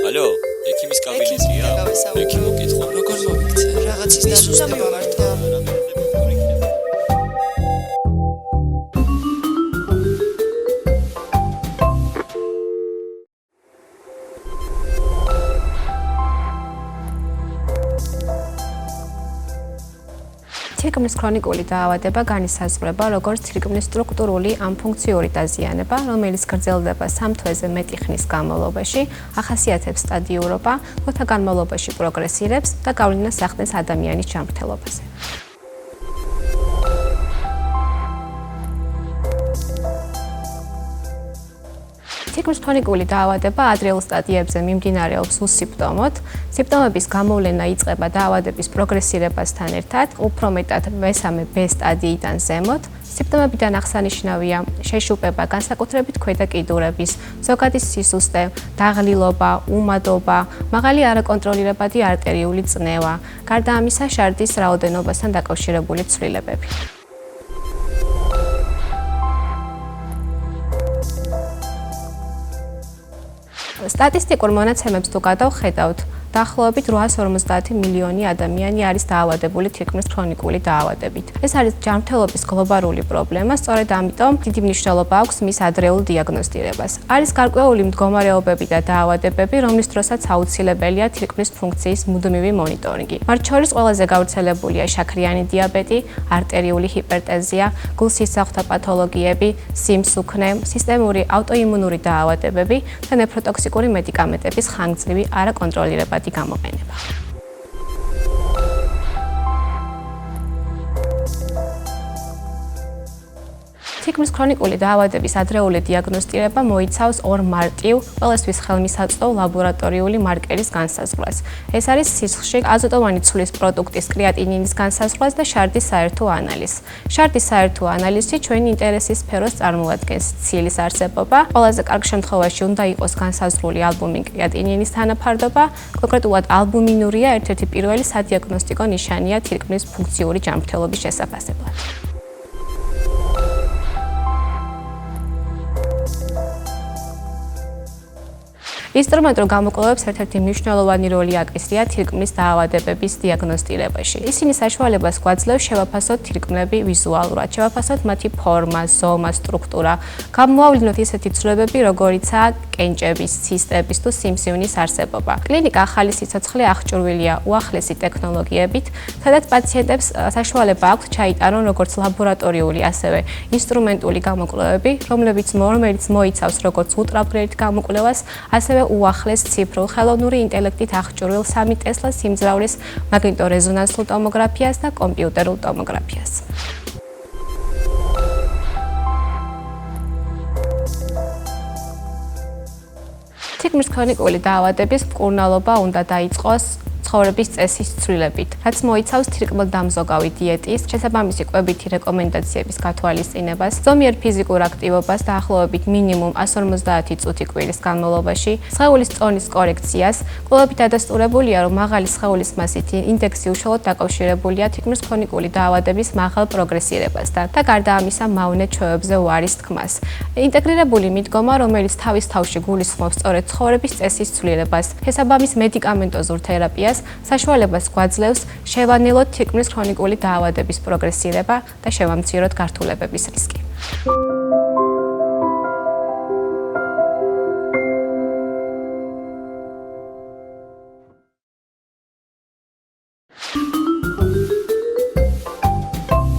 ალო, ექიმის კაბინეტია? ექიმ მოკითხო. როგორ მოვიქცე? რაღაცის დაზუსტება მართლა. თირკმლის ქრონიკული დაავადება განისაზღვრება როგორც თირკმლის სტრუქტურული ან ფუნქციური დაზიანება, რომელიც გრძელდება 3 თვეზე მეტი ხნის განმავლობაში, ახასიათებს სტადიურობა, დროთა განმავლობაში პროგრესირებს და გავლენას ახდენს ადამიანის ჯანმრთელობაზე. თირკმლის ქრონიკული დაავადება ადრეულ სტადიებზე მიმდინარეობს უსიმპტომოდ. სიმპტომების გამოვლენა იწყება დაავადების პროგრესირებასთან ერთად, უფრო მეტად მესამე B სტადიიდან ზემოთ. სიმპტომებიდან აღსანიშნავია შეშუპება, განსაკუთრებით ქვედა კიდურების, ზოგადი სისუსტე, დაღლილობა, უმადობა, მაღალი არაკონტროლირებადი არტერიული წნევა, გარდა ამისა შარდის რაოდენობასთან დაკავშირებული ცვლილებები. სტატისტიკურ მონაცემებს თუ გადავხედავთ, დაახლოებით 850 მილიონი ადამიანი არის დაავადებული თირკმლის ქრონიკული დაავადებით. ეს არის ჯანმრთელობის გლობალური პრობლემა, სწორედ ამიტომ დიდი მნიშვნელობა აქვს მის ადრეულ დიაგნოსტირებას. არის გარკვეული მდგომარეობები და დაავადებები, რომლის დროსაც აუცილებელია თირკმლის ფუნქციის მუდმივი მონიტორინგი. მათ შორის ყველაზე გავრცელებულია შაქრიანი დიაბეტი, არტერიული ჰიპერტენზია, გულ-სისხლძარღვთა პათოლოგიები, სიმსუქნე, სისტემური ავტოიმუნური დაავადებები და ნეფროტოქსიკური მედიკამენტების ხანგრძლივი არაკონტროლირებადი გამოყენება. თირკმლის ქრონიკული დაავადების ადრეული დიაგნოსტირება მოიცავს 2 მარტივ, ყველასთვის ხელმისაწვდომ ლაბორატორიული მარკერის განსაზღვრას. ეს არის სისხლში აზოტოვანი ცვლის პროდუქტის კრეატინინის განსაზღვრას და შარდის საერთო ანალიზს. შარდის საერთო ანალიზი ჩვენი ინტერესის სფეროს წარმოადგენს ცილის არსებობა. ყველაზე კარგ შემთხვევაში უნდა იყოს განსაზღვრული ალბუმინ კრეატინინის თანაფარდობა. კონკრეტულად ალბუმინურია ერთ-ერთი პირველი სადიაგნოსტიკო ნიშანია თირკმლის ფუნქციური ჯანმრთელობის შესაფასებლად. ინსტრუმენტულ გამოკვლევებს ერთ-ერთი მნიშვნელოვანი როლი აკისრია თირკმლის დაავადებების დიაგნოსტირებაში. ისინი საშუალებას გვაძლევს შევაფასოთ თირკმლები ვიზუალურად, შევაფასოთ მათი ფორმა, ზომა, სტრუქტურა, გამოვავლინოთ ისეთი ცვლილებები, როგორიცაა კენჭების, ცისტების თუ სიმსივნის არსებობა. კლინიკა ახალი სიცოცხლე აღჭურვილია უახლესი ტექნოლოგიებით, სადაც პაციენტებს საშუალება აქვთ ჩაიტარონ როგორც ლაბორატორიული, ასევე ინსტრუმენტული გამოკვლევები, რომელიც მოიცავს როგორც ულტრაბგერით გამოკვლევას, ასევე უახლეს ციფრულ ხელოვნური ინტელექტით აღჭურვილ 3 ტესლა სიმძლავრის მაგნიტორეზონანსულ ტომოგრაფიას და კომპიუტერულ ტომოგრაფიას. თირკმლის ქრონიკული დაავადების მკურნალობა უნდა დაიწყოს ცხოვრების წესის ცვლილებით, რაც მოიცავს თირკმლდამზოგავი დიეტის, შესაბამისი კვებითი რეკომენდაციების გათვალისწინებას, ზომიერ ფიზიკურ აქტივობას დაახლოებით მინიმუმ 150 წუთი კვირის განმავლობაში, სხეულის წონის კორექციას. კვლევებით დადასტურებულია, რომ მაღალი სხეულის მასით ინდექსი უშუალოდ დაკავშირებულია თირკმლის ქრონიკული დაავადების მაღალ პროგრესირებასთან და გარდა ამისა მავნე ჩვევებზე უარის თქმას. ინტეგრირებული მიდგომა, რომელიც თავის თავში გულისხმობს სწორედ ცხოვრების წესის ცვლილებას, შესაბამის მედიკამენტოზურ თერაპიას, საშუალებას გვაძლევს შევანელოთ თირკმლის ქრონიკული დაავადების პროგრესირება და შევამციროთ გართულებების რისკი.